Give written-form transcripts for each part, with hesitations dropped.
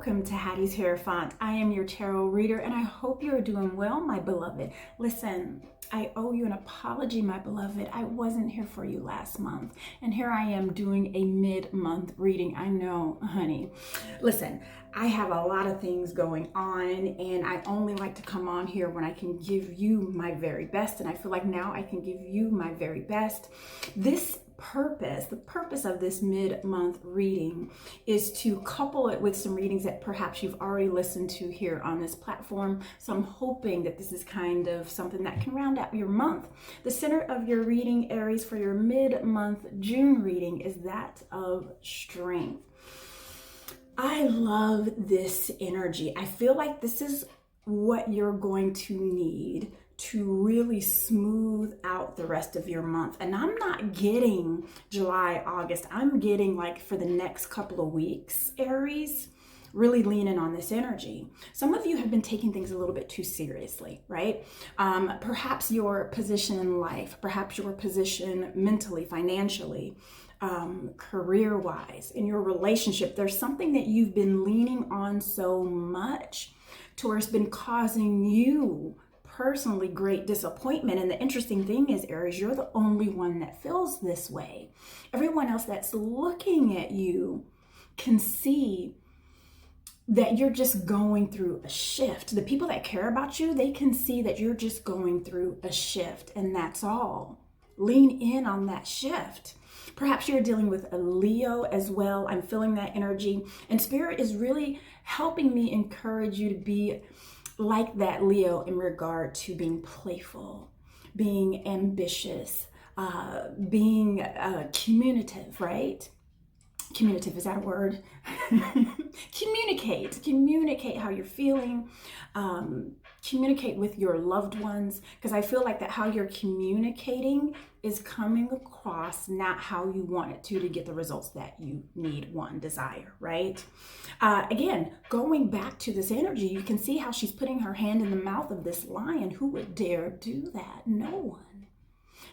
welcome to Hattie's Hierophant. I am your tarot reader and I hope you're doing well, my beloved. Listen, I owe you an apology, my beloved. I wasn't here for you last month and here I am doing a mid-month reading. I know, honey. Listen, I have a lot of things going on and I only like to come on here when I can give you my very best, and I feel like now I can give you my very best. The purpose of this mid-month reading is to couple it with some readings that perhaps you've already listened to here on this platform. So I'm hoping that this is kind of something that can round out your month. The center of your reading, Aries, for your mid-month June reading is that of strength. I love this energy. I feel like this is what you're going to need to really smooth out the rest of your month. And I'm not getting July, August. I'm getting like for the next couple of weeks, Aries, really leaning on this energy. Some of you have been taking things a little bit too seriously, right? Perhaps your position in life, perhaps your position mentally, financially, career-wise, in your relationship, there's something that you've been leaning on so much to where it's been causing you personally great disappointment. And the interesting thing is, Aries, you're the only one that feels this way. Everyone else that's looking at you can see that you're just going through a shift. The people that care about you, they can see that you're just going through a shift, and that's all. Lean in on that shift. Perhaps you're dealing with a Leo as well. I'm feeling that energy, and Spirit is really helping me encourage you to be like that Leo in regard to being playful, being ambitious, being communicative, right? Communicative, is that a word? Communicate how you're feeling. Communicate with your loved ones, because I feel like that how you're communicating is coming across not how you want it to get the results that you need, desire, right? Again, going back to this energy, you can see how she's putting her hand in the mouth of this lion. Who would dare do that? No one.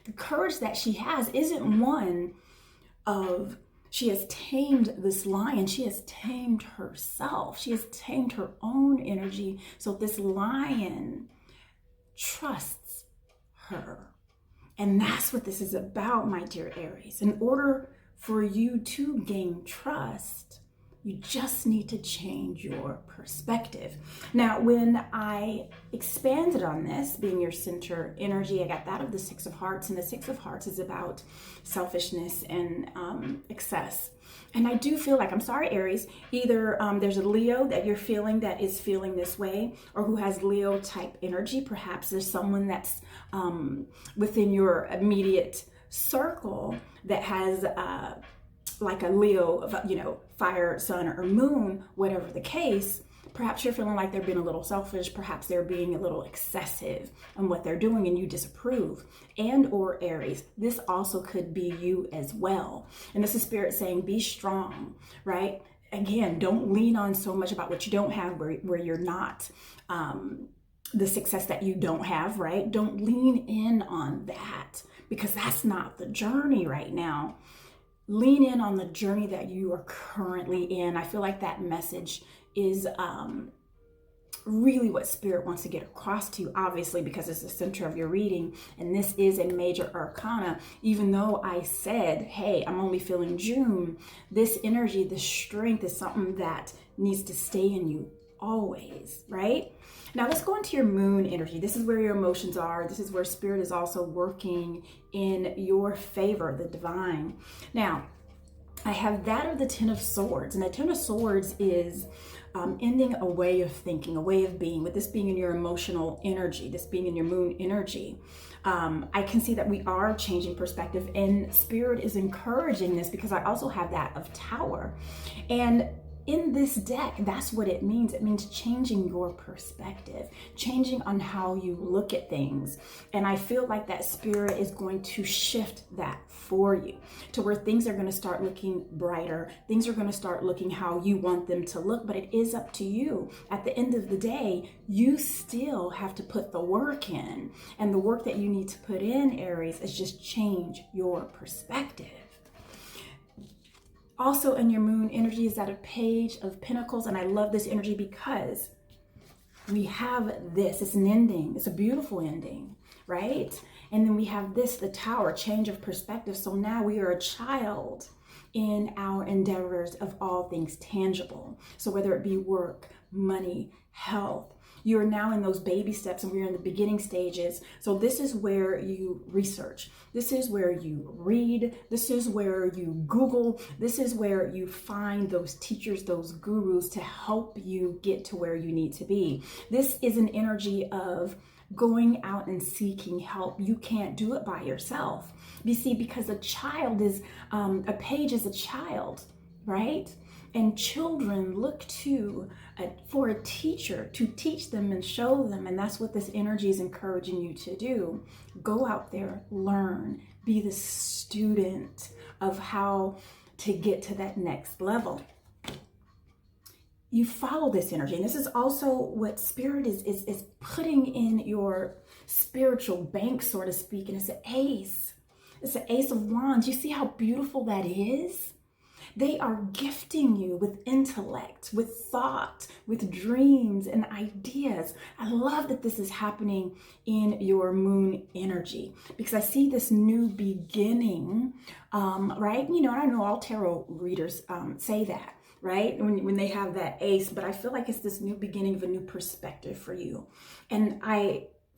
The courage that she has isn't one of she has tamed this lion. She has tamed herself. She has tamed her own energy. So this lion trusts her. And that's what this is about, my dear Aries. In order for you to gain trust, you just need to change your perspective. Now, when I expanded on this, being your center energy, I got that of the Six of Hearts, and the Six of Hearts is about selfishness and excess. And I do feel like, I'm sorry, Aries, either there's a Leo that you're feeling that is feeling this way, or who has Leo type energy. Perhaps there's someone that's within your immediate circle that has like a Leo, fire, sun, or moon, whatever the case. Perhaps you're feeling like they're being a little selfish. Perhaps they're being a little excessive on what they're doing and you disapprove. And or Aries, this also could be you as well. And this is Spirit saying, be strong, right? Again, don't lean on so much about what you don't have, where you're not, the success that you don't have, right? Don't lean in on that, because that's not the journey right now. Lean in on the journey that you are currently in. I feel like that message is really what Spirit wants to get across to you, obviously, because it's the center of your reading, and this is a major arcana. Even though I said, hey, I'm only feeling June, this energy, this strength is something that needs to stay in you always, right? Now let's go into your moon energy. This is where your emotions are. This is where Spirit is also working in your favor, the divine. Now, I have that of the Ten of Swords, and the Ten of Swords is ending a way of thinking, a way of being, with this being in your emotional energy, this being in your moon energy. I can see that we are changing perspective, and Spirit is encouraging this because I also have that of Tower. And in this deck, that's what it means. It means changing your perspective, changing on how you look at things. And I feel like that Spirit is going to shift that for you to where things are going to start looking brighter. Things are going to start looking how you want them to look, but it is up to you. At the end of the day, you still have to put the work in. And the work that you need to put in, Aries, is just change your perspective. Also in your moon energy is that a Page of Pentacles. And I love this energy because we have this, it's an ending. It's a beautiful ending, right? And then we have this, the Tower, change of perspective. So now we are a child in our endeavors of all things tangible. So whether it be work, money, health, you're now in those baby steps and we're in the beginning stages. So this is where you research. This is where you read. This is where you Google. This is where you find those teachers, those gurus to help you get to where you need to be. This is an energy of going out and seeking help. You can't do it by yourself. You see, because a child is, a page is a child, right? And children look to for a teacher to teach them and show them. And that's what this energy is encouraging you to do. Go out there, learn, be the student of how to get to that next level. You follow this energy. And this is also what Spirit is putting in your spiritual bank, so to speak. And it's an ace. It's an Ace of Wands. You see how beautiful that is? They are gifting you with intellect, with thought, with dreams and ideas. I love that this is happening in your moon energy because I see this new beginning, right? You know, I know all tarot readers say that, right? When they have that ace, but I feel like it's this new beginning of a new perspective for you. And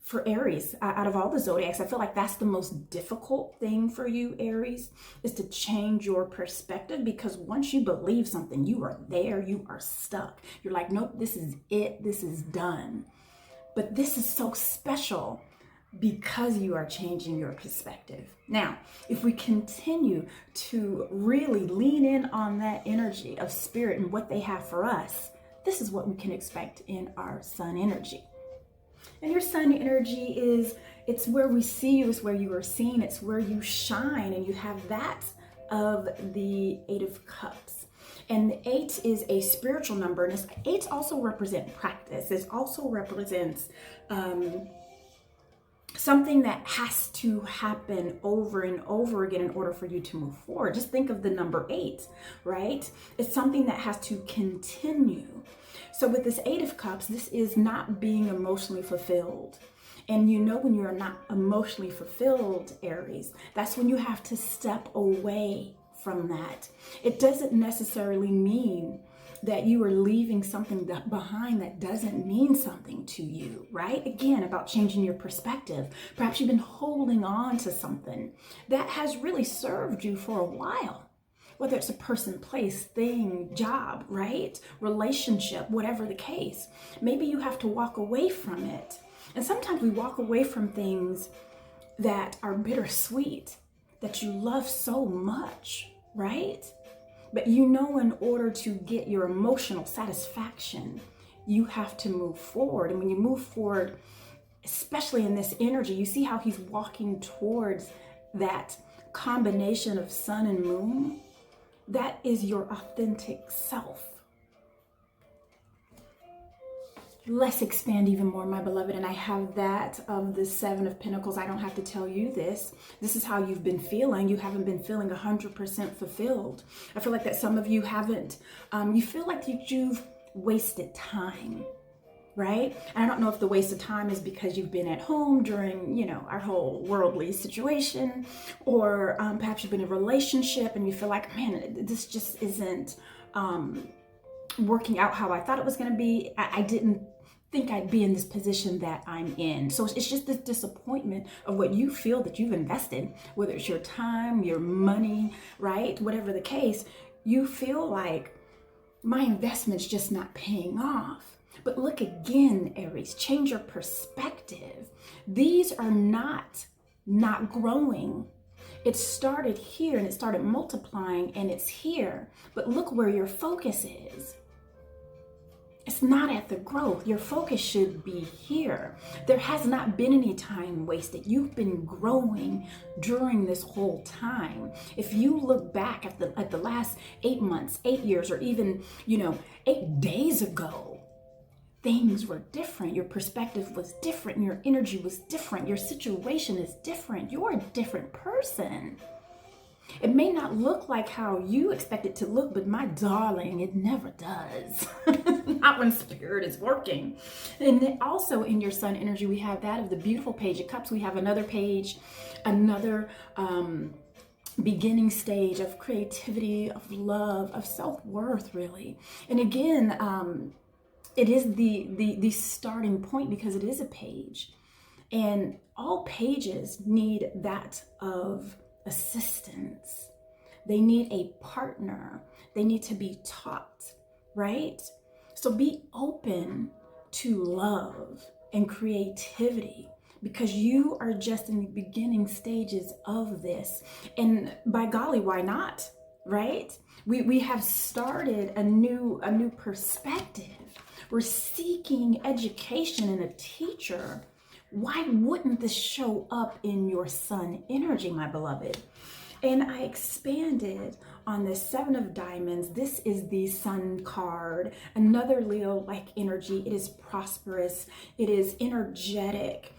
for Aries, out of all the zodiacs, I feel like that's the most difficult thing for you, Aries, is to change your perspective, because once you believe something, you are there, you are stuck. You're like, nope, this is it, this is done. But this is so special because you are changing your perspective. Now, if we continue to really lean in on that energy of Spirit and what they have for us, this is what we can expect in our sun energy. And your sun energy it's where we see you, it's where you are seen, it's where you shine, and you have that of the Eight of Cups. And the 8 is a spiritual number, and 8 also represent practice. It also represents something that has to happen over and over again in order for you to move forward. Just think of the number 8, right? It's something that has to continue. So with this 8 of Cups, this is not being emotionally fulfilled. And you know, when you're not emotionally fulfilled, Aries, that's when you have to step away from that. It doesn't necessarily mean that you are leaving something behind that doesn't mean something to you, right? Again, about changing your perspective. Perhaps you've been holding on to something that has really served you for a while. Whether it's a person, place, thing, job, right? Relationship, whatever the case. Maybe you have to walk away from it. And sometimes we walk away from things that are bittersweet, that you love so much, right? But you know, in order to get your emotional satisfaction, you have to move forward. And when you move forward, especially in this energy, you see how he's walking towards that combination of sun and moon. That is your authentic self. Let's expand even more, my beloved. And I have that of the 7 of Pentacles. I don't have to tell you this. This is how you've been feeling. You haven't been feeling 100% fulfilled. I feel like that some of you haven't. You feel like you've wasted time, right? And I don't know if the waste of time is because you've been at home during, you know, our whole worldly situation, or perhaps you've been in a relationship and you feel like, man, this just isn't working out how I thought it was going to be. I didn't think I'd be in this position that I'm in. So it's just this disappointment of what you feel that you've invested, whether it's your time, your money, right? Whatever the case, you feel like my investment's just not paying off. But look again, Aries, change your perspective. These are not growing. It started here and it started multiplying and it's here. But look where your focus is. It's not at the growth. Your focus should be here. There has not been any time wasted. You've been growing during this whole time. If you look back at the last 8 months, 8 years, or even, 8 days ago, things were different. Your perspective was different. Your energy was different. Your situation is different. You're a different person. It may not look like how you expect it to look, but my darling, it never does. Not when spirit is working. And then also in your sun energy, we have that of the beautiful Page of Cups. We have another page, another beginning stage of creativity, of love, of self-worth, really. And again, it is the starting point because it is a page. And all pages need that of assistance. They need a partner. They need to be taught, right? So be open to love and creativity because you are just in the beginning stages of this. And by golly, why not, right? We have started a new perspective. We're seeking education and a teacher. Why wouldn't this show up in your sun energy, my beloved? And I expanded on the Seven of Diamonds. This is the Sun card, another Leo-like energy. It is prosperous. It is energetic.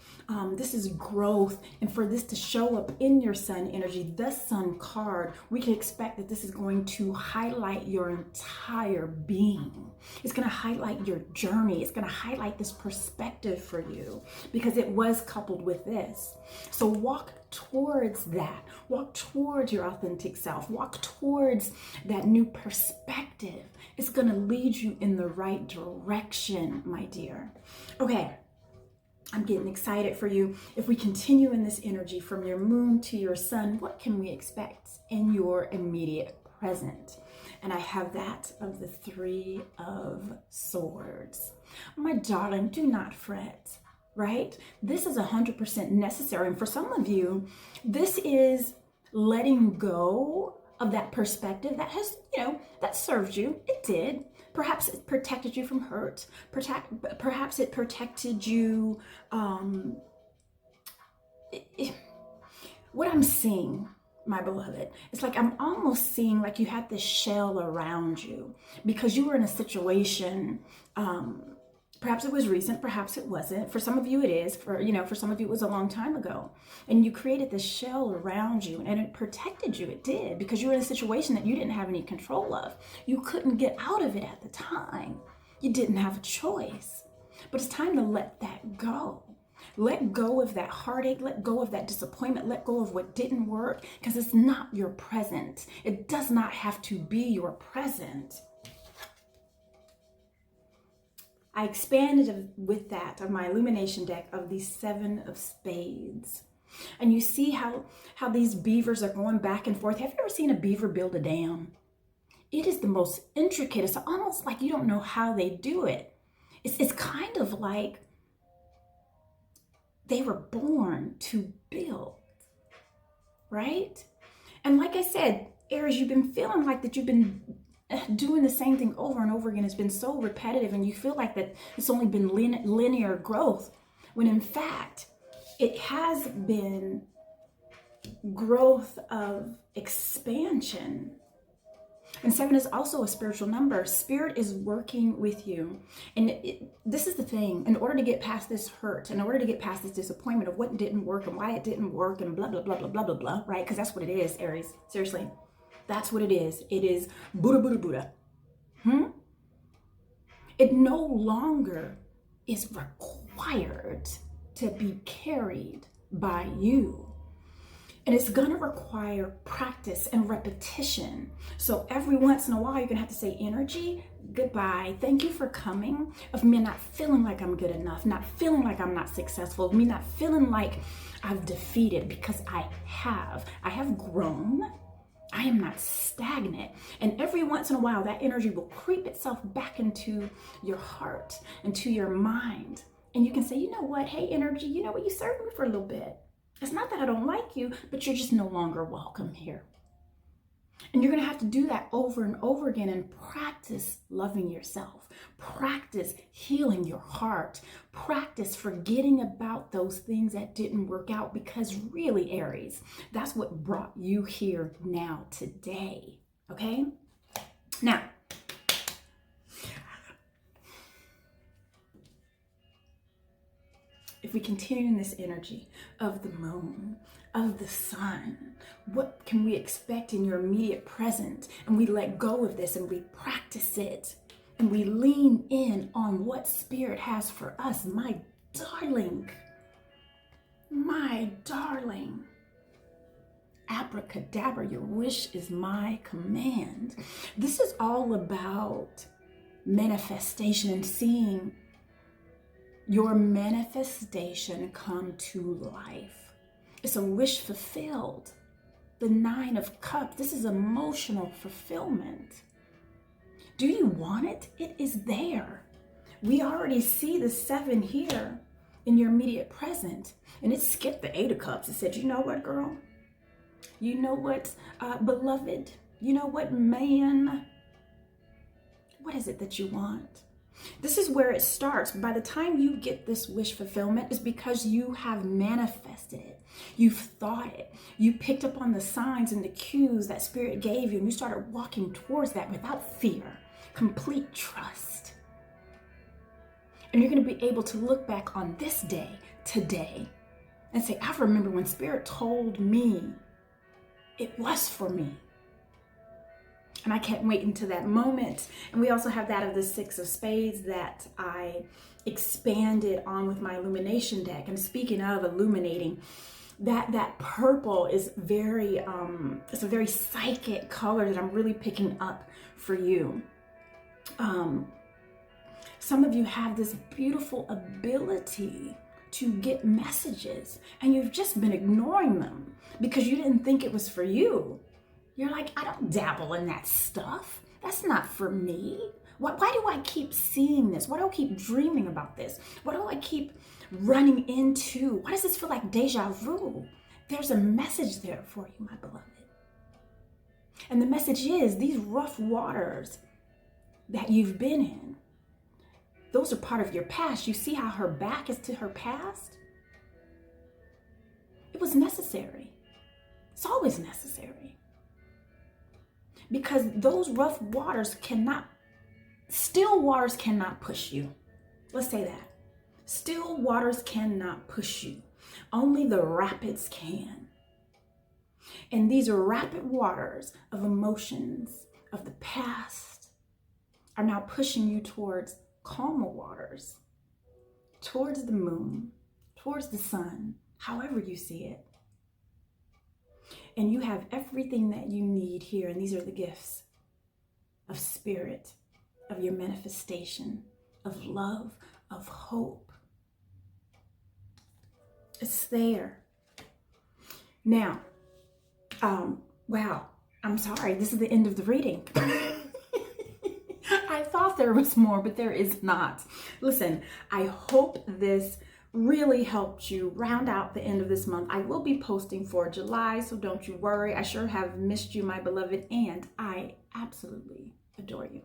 This is growth. And for this to show up in your sun energy, the Sun card, we can expect that this is going to highlight your entire being. It's going to highlight your journey. It's going to highlight this perspective for you because it was coupled with this. So walk towards that. Walk towards your authentic self. Walk towards that new perspective. It's going to lead you in the right direction, my dear. Okay. I'm getting excited for you. If we continue in this energy from your moon to your sun, what can we expect in your immediate present? And I have that of the Three of Swords. My darling, do not fret, right? This is 100% necessary. And for some of you, this is letting go of that perspective that has, that served you. It did. Perhaps it protected you from hurt. Perhaps it protected you. What I'm seeing, my beloved, it's like I'm almost seeing like you had this shell around you because you were in a situation. Perhaps it was recent, perhaps it wasn't. For some of you it is, for some of you it was a long time ago. And you created this shell around you and it protected you, it did, because you were in a situation that you didn't have any control of. You couldn't get out of it at the time. You didn't have a choice. But it's time to let that go. Let go of that heartache, let go of that disappointment, let go of what didn't work, because it's not your present. It does not have to be your present. I expanded with that of my illumination deck of the Seven of Spades. And you see how these beavers are going back and forth. Have you ever seen a beaver build a dam? It is the most intricate. It's almost like you don't know how they do it. It's kind of like they were born to build, right? And like I said, Aries, you've been feeling like that you've been doing the same thing over and over again. It's been so repetitive and you feel like that it's only been linear growth, when in fact it has been growth of expansion. And 7 is also a spiritual number. Spirit is working with you. And this is the thing, in order to get past this hurt, in order to get past this disappointment of what didn't work and why it didn't work and blah, blah, blah, blah, blah, blah, blah, right? Because that's what it is, Aries. Seriously. That's what it is. It is Buddha, Buddha, Buddha. It no longer is required to be carried by you. And it's going to require practice and repetition. So every once in a while, you're going to have to say, energy, goodbye. Thank you for coming. Of me not feeling like I'm good enough, not feeling like I'm not successful, of me not feeling like I've defeated, because I have grown. I am not stagnant. And every once in a while, that energy will creep itself back into your heart, into your mind. And you can say, you know what? Hey, energy, you know what? You served me for a little bit. It's not that I don't like you, but you're just no longer welcome here. And you're going to have to do that over and over again and practice loving yourself. Practice healing your heart. Practice forgetting about those things that didn't work out, because really, Aries, that's what brought you here now today. Okay? Now, if we continue in this energy of the moon, of the sun, what can we expect in your immediate present? And we let go of this and we practice it and we lean in on what Spirit has for us. My darling, abracadabra, your wish is my command. This is all about manifestation and seeing your manifestation come to life. It's a wish fulfilled. The 9 of Cups, this is emotional fulfillment. Do you want it? It is there. We already see the 7 here in your immediate present, and it skipped the 8 of Cups. It said, you know what, girl? You know what, beloved? You know what, man? What is it that you want? This is where it starts. By the time you get this wish fulfillment, it's because you have manifested it. You've thought it. You picked up on the signs and the cues that Spirit gave you, and you started walking towards that without fear, complete trust. And you're going to be able to look back on this day, today, and say, I remember when Spirit told me it was for me. And I can't wait until that moment. And we also have that of the 6 of Spades that I expanded on with my illumination deck. And speaking of illuminating, that purple is very, it's a very psychic color that I'm really picking up for you. Some of you have this beautiful ability to get messages and you've just been ignoring them because you didn't think it was for you. You're like, I don't dabble in that stuff. That's not for me. Why do I keep seeing this? Why do I keep dreaming about this? Why do I keep running into? Why does this feel like deja vu? There's a message there for you, my beloved. And the message is these rough waters that you've been in, those are part of your past. You see how her back is to her past? It was necessary. It's always necessary. Because those rough waters still waters cannot push you. Let's say that. Still waters cannot push you. Only the rapids can. And these are rapid waters of emotions of the past are now pushing you towards calmer waters, towards the moon, towards the sun, however you see it. And you have everything that you need here. And these are the gifts of Spirit, of your manifestation, of love, of hope. It's there. Now, wow, I'm sorry. This is the end of the reading. I thought there was more, but there is not. Listen, I hope this really helped you round out the end of this month. I will be posting for July, so don't you worry. I sure have missed you, my beloved, and I absolutely adore you.